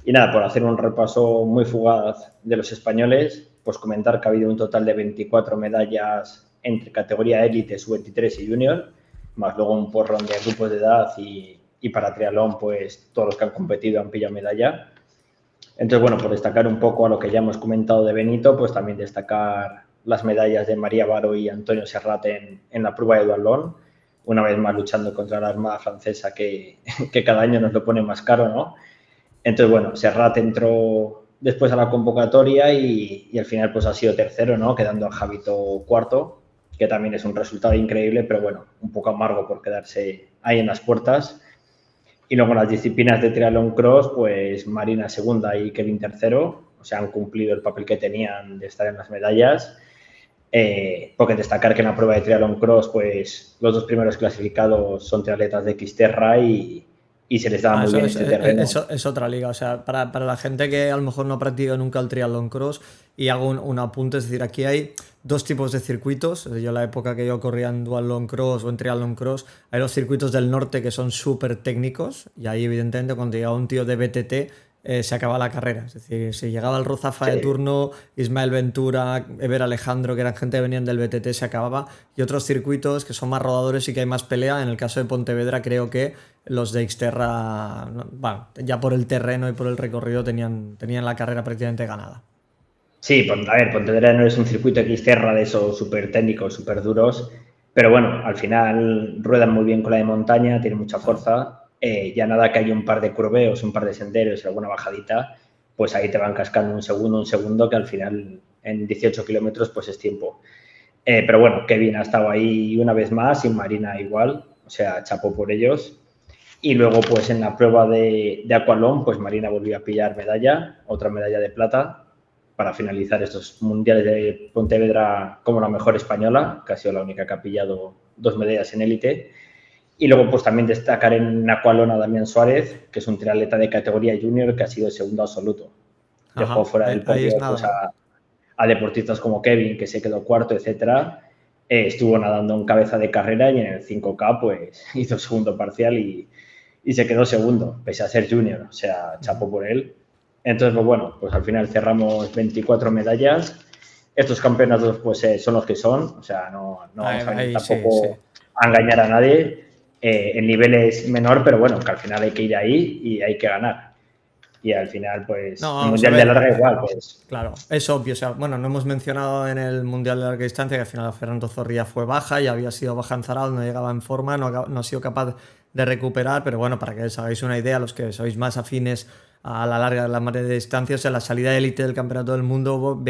Y nada, por hacer un repaso muy fugaz de los españoles, pues comentar que ha habido un total de 24 medallas entre categoría élite, sub-23 y junior, más luego un porrón de grupos de edad y para triatlón, pues todos los que han competido han pillado medalla. Entonces, bueno, por destacar un poco a lo que ya hemos comentado de Benito, pues también destacar las medallas de María Baro y Antonio Serrat en la prueba de duatlón, una vez más luchando contra la Armada Francesa que cada año nos lo pone más caro, ¿no? Entonces, bueno, Serrat entró después a la convocatoria y al final pues ha sido tercero, ¿no? Quedando a Javito cuarto, que también es un resultado increíble, pero bueno, un poco amargo por quedarse ahí en las puertas. Y luego en las disciplinas de triatlón cross, pues Marina segunda y Kevin tercero, o sea, han cumplido el papel que tenían de estar en las medallas. Porque destacar que en la prueba de triatlón cross, pues los dos primeros clasificados son triatletas de Xterra y se les da muy bien este terreno. Es otra liga, o sea, para la gente que a lo mejor no ha practicado nunca el triatlón cross, y hago un apunte, es decir, aquí hay dos tipos de circuitos. Yo la época que yo corría en duatlón cross o en triatlón cross, hay los circuitos del norte que son súper técnicos, y ahí evidentemente cuando llegaba un tío de BTT se acaba la carrera, es decir, si llegaba el Rozafa de turno, Ismael Ventura, Ever Alejandro, que eran gente que venían del BTT, se acababa. Y otros circuitos que son más rodadores y que hay más pelea. En el caso de Pontevedra creo que los de Xterra, bueno, ya por el terreno y por el recorrido tenían la carrera prácticamente ganada. Sí, a ver, Pontevedra no es un circuito Xterra de esos súper técnicos, súper duros, pero bueno, al final ruedan muy bien con la de montaña, tienen mucha fuerza. Ya nada que haya un par de curveos, un par de senderos y alguna bajadita, pues ahí te van cascando un segundo, que al final en 18 kilómetros pues es tiempo. Pero bueno, Kevin ha estado ahí una vez más y Marina igual, o sea, chapó por ellos. Y luego pues en la prueba de aqualón, pues Marina volvió a pillar medalla, otra medalla de plata, para finalizar estos mundiales de Pontevedra como la mejor española, que ha sido la única que ha pillado 2 medallas en élite. Y luego pues también destacar en aqualón a Damián Suárez, que es un triatleta de categoría junior que ha sido el segundo absoluto. Dejó fuera del podio pues, a deportistas como Kevin, que se quedó cuarto, etcétera. Estuvo nadando en cabeza de carrera y en el 5K pues hizo segundo parcial y se quedó segundo, pese a ser junior, o sea, chapó por él. Entonces, pues bueno, pues al final cerramos 24 medallas. Estos campeonatos pues son los que son, o sea, no vamos a venir tampoco a engañar a nadie. El nivel es menor, pero bueno, que al final hay que ir ahí y hay que ganar. Y al final, pues, el Mundial de Larga igual, pues. Claro, es obvio. O sea, bueno, no hemos mencionado en el Mundial de Larga Distancia que al final Fernando Zorrilla fue baja y había sido baja en Zarauz, no llegaba en forma, no ha sido capaz de recuperar, pero bueno, para que os hagáis una idea, los que sois más afines a la larga de la media distancia, o sea, la salida de élite del Campeonato del Mundo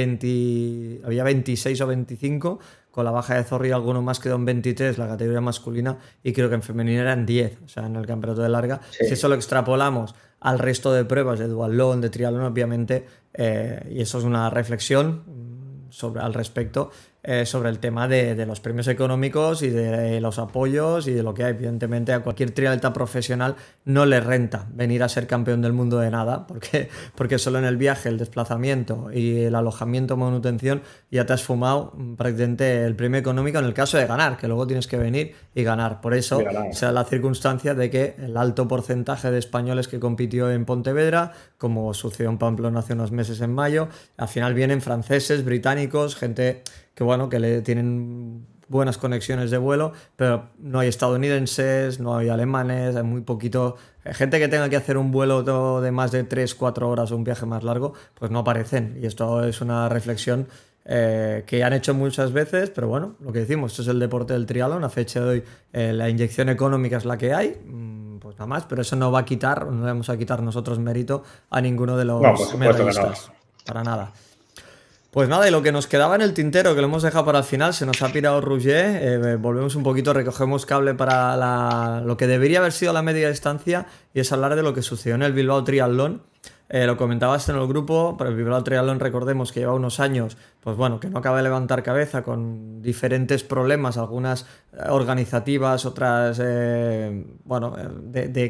había 26 o 25, con la baja de Zorrilla alguno más quedó en 23, la categoría masculina, y creo que en femenina eran 10, o sea, en el Campeonato de Larga. Sí. Si eso lo extrapolamos al resto de pruebas de duatlón, de triatlón, obviamente, y eso es una reflexión al respecto, sobre el tema de los premios económicos y de los apoyos y de lo que hay. Evidentemente a cualquier triatleta profesional no le renta venir a ser campeón del mundo de nada, porque solo en el viaje, el desplazamiento y el alojamiento, manutención, ya te has fumado prácticamente el premio económico en el caso de ganar, que luego tienes que venir y ganar. Por eso se da la circunstancia de que el alto porcentaje de españoles que compitió en Pontevedra, como sucedió en Pamplona hace unos meses en mayo, al final vienen franceses, británicos, gente que bueno, que le tienen buenas conexiones de vuelo, pero no hay estadounidenses, no hay alemanes, hay muy poquito. Gente que tenga que hacer un vuelo de más de 3-4 horas o un viaje más largo, pues no aparecen. Y esto es una reflexión que han hecho muchas veces, pero bueno, lo que decimos, esto es el deporte del triatlón. A fecha de hoy la inyección económica es la que hay, pues nada más, pero eso no va a quitar, no vamos a quitar nosotros mérito a ninguno de los medallistas, para nada. Pues nada, y lo que nos quedaba en el tintero, que lo hemos dejado para el final, se nos ha pirado Roger, volvemos un poquito, recogemos cable para lo que debería haber sido la media distancia, y es hablar de lo que sucedió en el Bilbao Triatlón. Lo comentabas en el grupo, pero el Bilbao Triatlón, recordemos que lleva unos años, pues bueno, que no acaba de levantar cabeza, con diferentes problemas, algunas organizativas, otras, de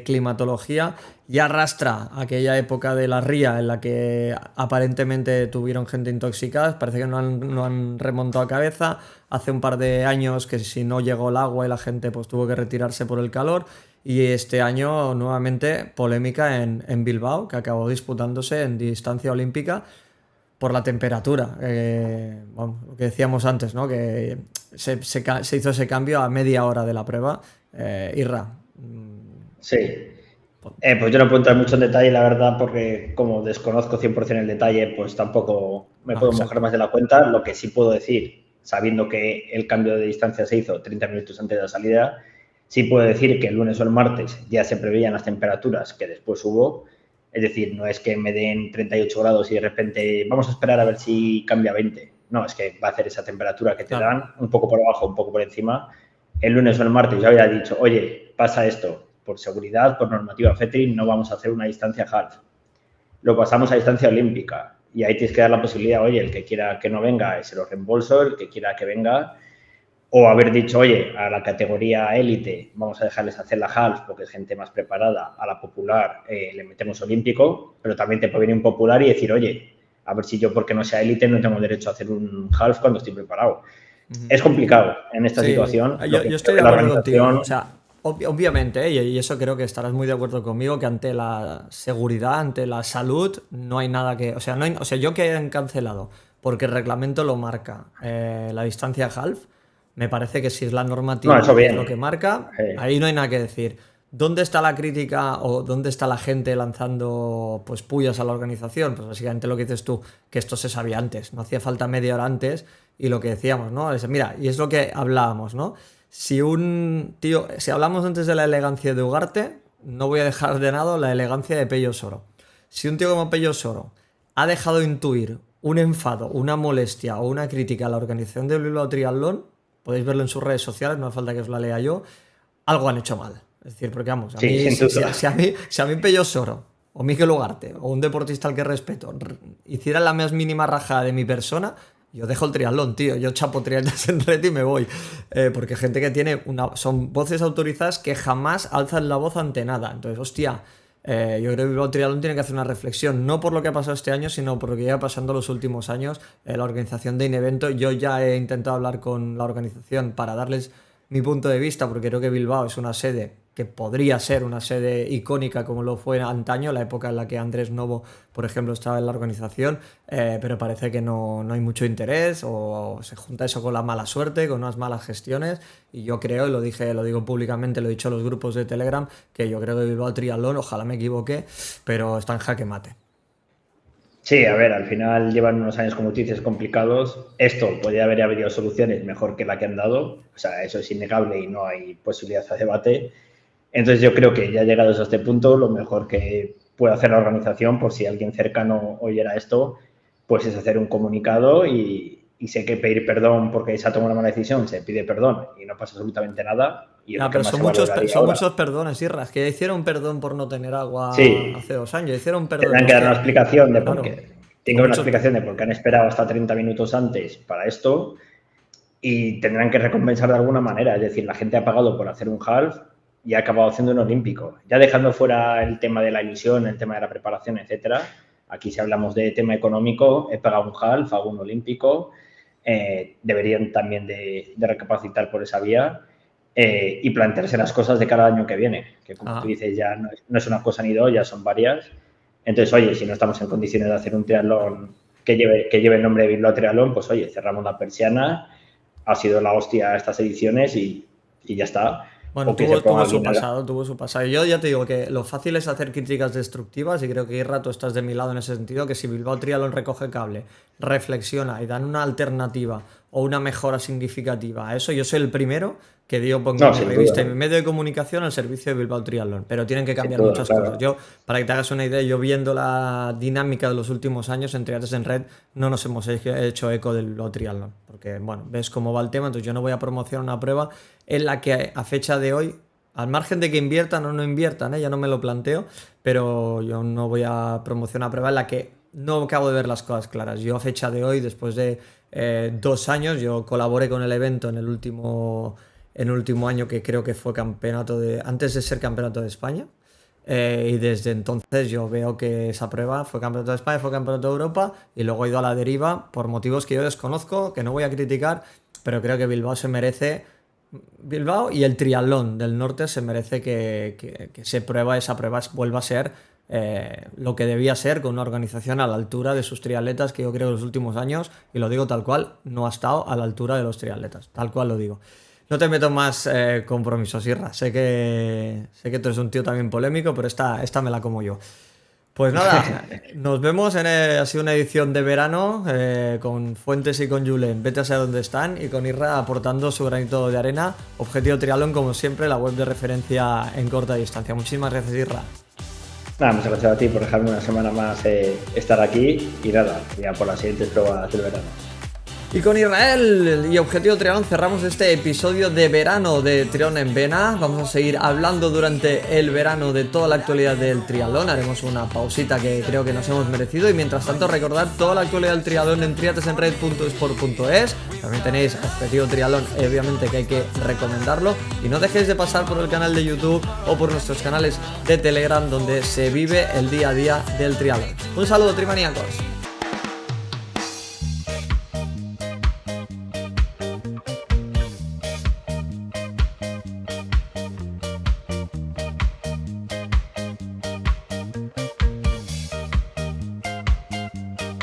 climatología, y arrastra aquella época de la ría en la que aparentemente tuvieron gente intoxicada. Parece que no han remontado cabeza. Hace un par de años que si no llegó el agua y la gente pues tuvo que retirarse por el calor. Y este año nuevamente polémica en Bilbao, que acabó disputándose en distancia olímpica por la temperatura. Lo que decíamos antes, ¿no? Que se hizo ese cambio a media hora de la prueba. Irra. Sí. Pues yo no puedo entrar mucho en detalle, la verdad, porque como desconozco 100% el detalle, pues tampoco me puedo mojar más de la cuenta. Lo que sí puedo decir, sabiendo que el cambio de distancia se hizo 30 minutos antes de la salida, sí puedo decir que el lunes o el martes ya se preveían las temperaturas que después hubo. Es decir, no es que me den 38 grados y de repente vamos a esperar a ver si cambia 20. No, es que va a hacer esa temperatura que te dan, un poco por abajo, un poco por encima. El lunes o el martes yo había dicho, oye, pasa esto. Por seguridad, por normativa FETRI, no vamos a hacer una distancia half. Lo pasamos a distancia olímpica y ahí tienes que dar la posibilidad, oye, el que quiera que no venga, se lo reembolso, el que quiera que venga, o haber dicho, oye, a la categoría élite vamos a dejarles hacer la half porque es gente más preparada, a la popular le metemos olímpico, pero también te puede venir un popular y decir, oye, a ver si yo porque no sea élite no tengo derecho a hacer un half cuando estoy preparado. Es complicado en esta situación. Yo estoy de acuerdo contigo. O sea, obviamente, y eso creo que estarás muy de acuerdo conmigo, que ante la seguridad, ante la salud, no hay nada que... O sea, yo que hayan cancelado, porque el reglamento lo marca, la distancia half, me parece que si es la normativa es lo que marca, ahí no hay nada que decir. ¿Dónde está la crítica o dónde está la gente lanzando pues pullas a la organización? Pues básicamente lo que dices tú, que esto se sabía antes, no hacía falta media hora antes, y lo que decíamos, ¿no? Mira, y es lo que hablábamos, ¿no? Si hablamos antes de la elegancia de Ugarte, no voy a dejar de lado la elegancia de Pello Soro. Si un tío como Pello Soro ha dejado intuir un enfado, una molestia o una crítica a la organización del Bilbao Triatlón, podéis verlo en sus redes sociales, no hace falta que os la lea yo, algo han hecho mal. Es decir, porque vamos, si a mí Pello Soro o Mikel Ugarte o un deportista al que respeto hicieran la más mínima rajada de mi persona, yo dejo el triatlón, tío. Yo chapo triatletas en red y me voy. Porque gente que tiene son voces autorizadas que jamás alzan la voz ante nada. Entonces, hostia, yo creo que el triatlón tiene que hacer una reflexión, no por lo que ha pasado este año, sino por lo que lleva pasando los últimos años. La organización de Inevento, yo ya he intentado hablar con la organización para darles mi punto de vista, porque creo que Bilbao es una sede que podría ser una sede icónica como lo fue antaño, la época en la que Andrés Novo, por ejemplo, estaba en la organización, pero parece que no hay mucho interés, o se junta eso con la mala suerte, con unas malas gestiones, y yo creo, y lo digo públicamente, lo he dicho en los grupos de Telegram, que yo creo que Bilbao Triatlón, ojalá me equivoque, pero está en jaque mate. Sí, a ver, al final llevan unos años, como tú dices, complicados. Esto podría haber habido soluciones mejor que la que han dado, o sea, eso es innegable y no hay posibilidad de debate. Entonces yo creo que ya llegados a este punto, lo mejor que puede hacer la organización, por si alguien cercano oyera esto, pues es hacer un comunicado y sé que pedir perdón porque se ha tomado una mala decisión, se pide perdón y no pasa absolutamente nada. Y pero son muchos perdones, Irras, que ya hicieron perdón por no tener agua hace 2 años. Hicieron perdón. Tendrán que dar una explicación de por qué. Tienen que dar una explicación de por qué han esperado hasta 30 minutos antes para esto. y tendrán que recompensar de alguna manera. Es decir, la gente ha pagado por hacer un half y ha acabado haciendo un olímpico. Ya dejando fuera el tema de la ilusión, el tema de la preparación, etcétera. Aquí, si hablamos de tema económico, he pagado un half, hago un olímpico. Deberían también de recapacitar por esa vía y plantearse las cosas de cada año que viene, que como tú dices, ya no es una cosa ni dos, ya son varias. Entonces, oye, si no estamos en condiciones de hacer un triatlón que lleve el nombre de Bilbao Triatlón, pues oye, cerramos la persiana, ha sido la hostia estas ediciones y ya está. Bueno, tuvo su pasado. Yo ya te digo que lo fácil es hacer críticas destructivas y creo que Irra, tú estás de mi lado en ese sentido, que si Bilbao Triatlón recoge cable, reflexiona y dan una alternativa o una mejora significativa a eso, yo soy el primero que digo pongo mi revista y mi medio de comunicación al servicio de Bilbao Triatlón, pero tienen que cambiar muchas cosas. Yo, para que te hagas una idea, yo viendo la dinámica de los últimos años en Triates en Red, no nos hemos hecho eco del Bilbao Triatlón, porque bueno, ves cómo va el tema, entonces yo no voy a promocionar una prueba en la que a fecha de hoy, al margen de que inviertan o no inviertan, ya no me lo planteo, pero yo no voy a promocionar una prueba en la que no acabo de ver las cosas claras. Yo a fecha de hoy, después de 2 años, yo colaboré con el evento en el último año, que creo que fue antes de ser campeonato de España, y desde entonces yo veo que esa prueba fue campeonato de España, fue campeonato de Europa y luego ha ido a la deriva por motivos que yo desconozco, que no voy a criticar, pero creo que Bilbao y el triatlón del norte se merece que esa prueba vuelva a ser lo que debía ser, con una organización a la altura de sus triatletas, que yo creo que en los últimos años, y lo digo tal cual, no ha estado a la altura de los triatletas, tal cual lo digo. No te meto más compromisos, Irra. Sé que tú eres un tío también polémico, pero esta me la como yo. Pues nada, nos vemos ha sido una edición de verano con Fuentes y con Julen, vete a saber dónde están, y con Irra aportando su granito de arena. Objetivo Triatlón, como siempre, la web de referencia en corta distancia. Muchísimas gracias, Irra. Nada, muchas gracias a ti por dejarme una semana más estar aquí y nada, ya por las siguientes pruebas del verano. Y con Israel y Objetivo Triatlón cerramos este episodio de verano de Triatlón en Vena. Vamos a seguir hablando durante el verano de toda la actualidad del triatlón. Haremos una pausita que creo que nos hemos merecido. Y mientras tanto, recordad toda la actualidad del triatlón en triatesenred.sport.es. También tenéis Objetivo Triatlón, obviamente que hay que recomendarlo. Y no dejéis de pasar por el canal de YouTube o por nuestros canales de Telegram, donde se vive el día a día del triatlón. Un saludo, trimaníacos.